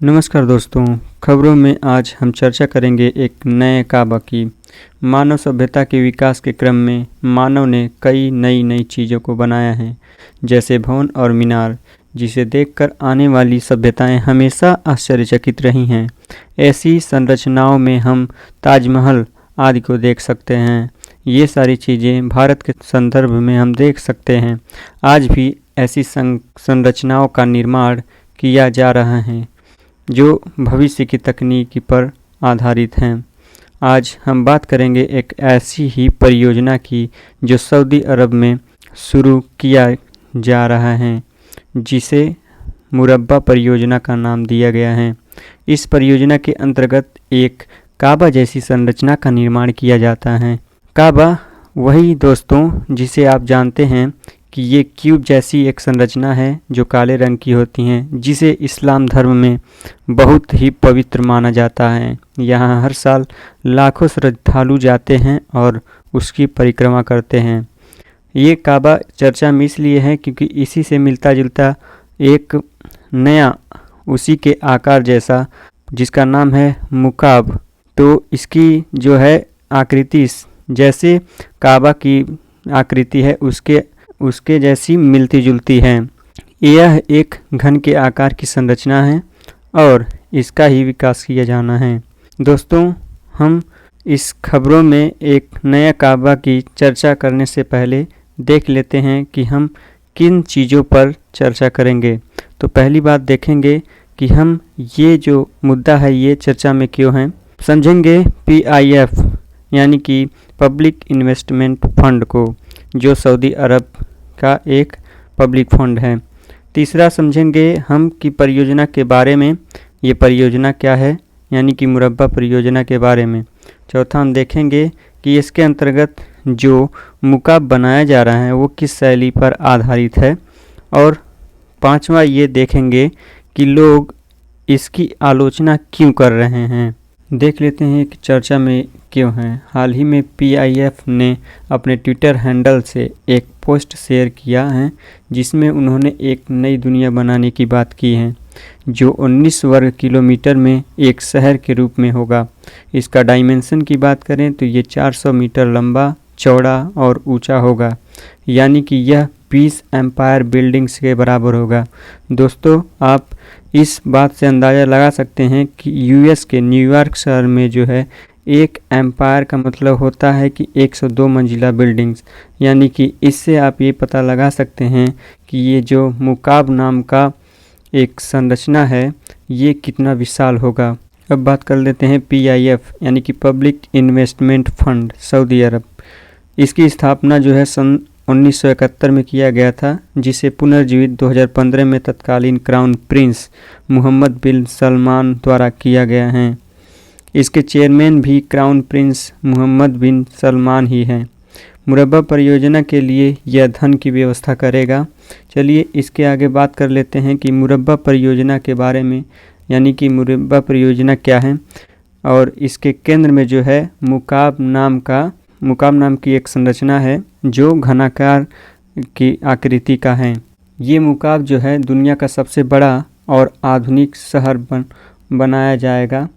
नमस्कार दोस्तों, खबरों में आज हम चर्चा करेंगे एक नए काबा की। मानव सभ्यता के विकास के क्रम में मानव ने कई नई चीज़ों को बनाया है, जैसे भवन और मीनार, जिसे देखकर आने वाली सभ्यताएं हमेशा आश्चर्यचकित रही हैं। ऐसी संरचनाओं में हम ताजमहल आदि को देख सकते हैं। ये सारी चीज़ें भारत के संदर्भ में हम देख सकते हैं। आज भी ऐसी संरचनाओं का निर्माण किया जा रहा है जो भविष्य की तकनीकी पर आधारित हैं। आज हम बात करेंगे एक ऐसी ही परियोजना की जो सऊदी अरब में शुरू किया जा रहा है, जिसे मुरब्बा परियोजना का नाम दिया गया है। इस परियोजना के अंतर्गत एक काबा जैसी संरचना का निर्माण किया जाता है। काबा वही दोस्तों जिसे आप जानते हैं कि ये क्यूब जैसी एक संरचना है जो काले रंग की होती हैं, जिसे इस्लाम धर्म में बहुत ही पवित्र माना जाता है। यहाँ हर साल लाखों श्रद्धालु जाते हैं और उसकी परिक्रमा करते हैं। ये काबा चर्चा में इसलिए है क्योंकि इसी से मिलता जुलता एक नया उसी के आकार जैसा, जिसका नाम है मुकाब, तो इसकी जो है आकृति जैसे काबा की आकृति है उसके जैसी मिलती जुलती है। यह एक घन के आकार की संरचना है और इसका ही विकास किया जाना है। दोस्तों, हम इस खबरों में एक नया काबा की चर्चा करने से पहले देख लेते हैं कि हम किन चीज़ों पर चर्चा करेंगे। तो पहली बात देखेंगे कि हम ये जो मुद्दा है ये चर्चा में क्यों है। समझेंगे PIF यानी कि पब्लिक इन्वेस्टमेंट फंड को, जो सऊदी अरब का एक पब्लिक फंड है। तीसरा समझेंगे हम कि परियोजना के बारे में, ये परियोजना क्या है यानी कि मुरब्बा परियोजना के बारे में। चौथा हम देखेंगे कि इसके अंतर्गत जो मुकाब बनाया जा रहा है वो किस शैली पर आधारित है। और पांचवा ये देखेंगे कि लोग इसकी आलोचना क्यों कर रहे हैं। देख लेते हैं कि चर्चा में क्यों है। हाल ही में PIF ने अपने ट्विटर हैंडल से एक पोस्ट शेयर किया है, जिसमें उन्होंने एक नई दुनिया बनाने की बात की है, जो 19 वर्ग किलोमीटर में एक शहर के रूप में होगा। इसका डायमेंशन की बात करें तो ये 400 मीटर लंबा, चौड़ा और ऊंचा होगा, यानी कि यह 20 एम्पायर बिल्डिंग्स के बराबर होगा। दोस्तों, आप इस बात से अंदाज़ा लगा सकते हैं कि US के न्यूयॉर्क शहर में जो है एक एम्पायर का मतलब होता है कि 102 मंजिला बिल्डिंग्स, यानी कि इससे आप ये पता लगा सकते हैं कि ये जो मुकाब नाम का एक संरचना है ये कितना विशाल होगा। अब बात कर लेते हैं PIF यानी कि पब्लिक इन्वेस्टमेंट फंड सऊदी अरब। इसकी स्थापना जो है सन 1971 में किया गया था, जिसे पुनर्जीवित 2015 में तत्कालीन क्राउन प्रिंस मोहम्मद बिन सलमान द्वारा किया गया है। इसके चेयरमैन भी क्राउन प्रिंस मोहम्मद बिन सलमान ही हैं। मुरब्बा परियोजना के लिए यह धन की व्यवस्था करेगा। चलिए इसके आगे बात कर लेते हैं कि मुरब्बा परियोजना के बारे में, यानी कि मुरब्बा परियोजना क्या है। और इसके केंद्र में जो है मुकाब नाम की एक संरचना है जो घनाकार की आकृति का है। ये मुकाब जो है दुनिया का सबसे बड़ा और आधुनिक शहर बनाया जाएगा।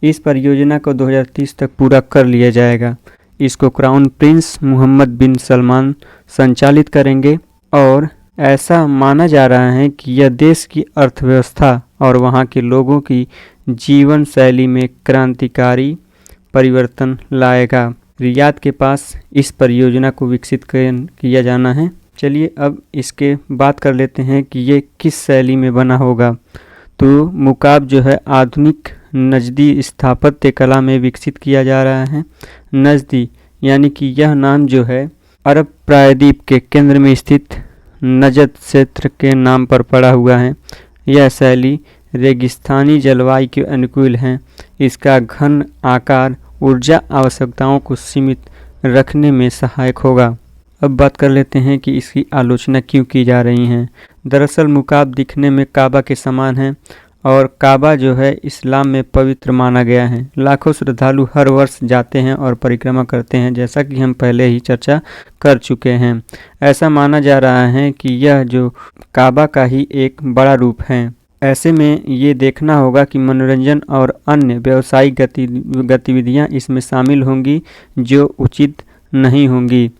इस परियोजना को 2030 तक पूरा कर लिया जाएगा। इसको क्राउन प्रिंस मोहम्मद बिन सलमान संचालित करेंगे और ऐसा माना जा रहा है कि यह देश की अर्थव्यवस्था और वहां के लोगों की जीवन शैली में क्रांतिकारी परिवर्तन लाएगा। रियाद के पास इस परियोजना को विकसित किया जाना है। चलिए अब इसके बात कर लेते हैं कि ये किस शैली में बना होगा। तो मुकाब जो है आधुनिक नजदी स्थापत्य कला में विकसित किया जा रहा है। नजदी यानी कि यह नाम जो है अरब प्रायद्वीप के केंद्र में स्थित नजद क्षेत्र के नाम पर पड़ा हुआ है। यह शैली रेगिस्तानी जलवायु के अनुकूल है। इसका घन आकार ऊर्जा आवश्यकताओं को सीमित रखने में सहायक होगा। अब बात कर लेते हैं कि इसकी आलोचना क्यों की जा रही है। दरअसल मुकाब दिखने में काबा के समान है और काबा जो है इस्लाम में पवित्र माना गया है। लाखों श्रद्धालु हर वर्ष जाते हैं और परिक्रमा करते हैं, जैसा कि हम पहले ही चर्चा कर चुके हैं। ऐसा माना जा रहा है कि यह जो काबा का ही एक बड़ा रूप है। ऐसे में ये देखना होगा कि मनोरंजन और अन्य व्यावसायिक गतिविधियाँ इसमें शामिल होंगी जो उचित नहीं होंगी।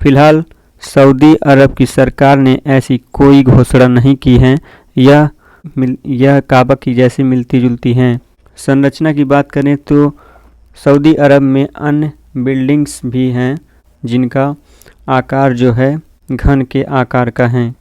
फिलहाल सऊदी अरब की सरकार ने ऐसी कोई घोषणा नहीं की है। यह काबा की जैसी मिलती जुलती हैं। संरचना की बात करें तो सऊदी अरब में अन्य बिल्डिंग्स भी हैं जिनका आकार जो है घन के आकार का है।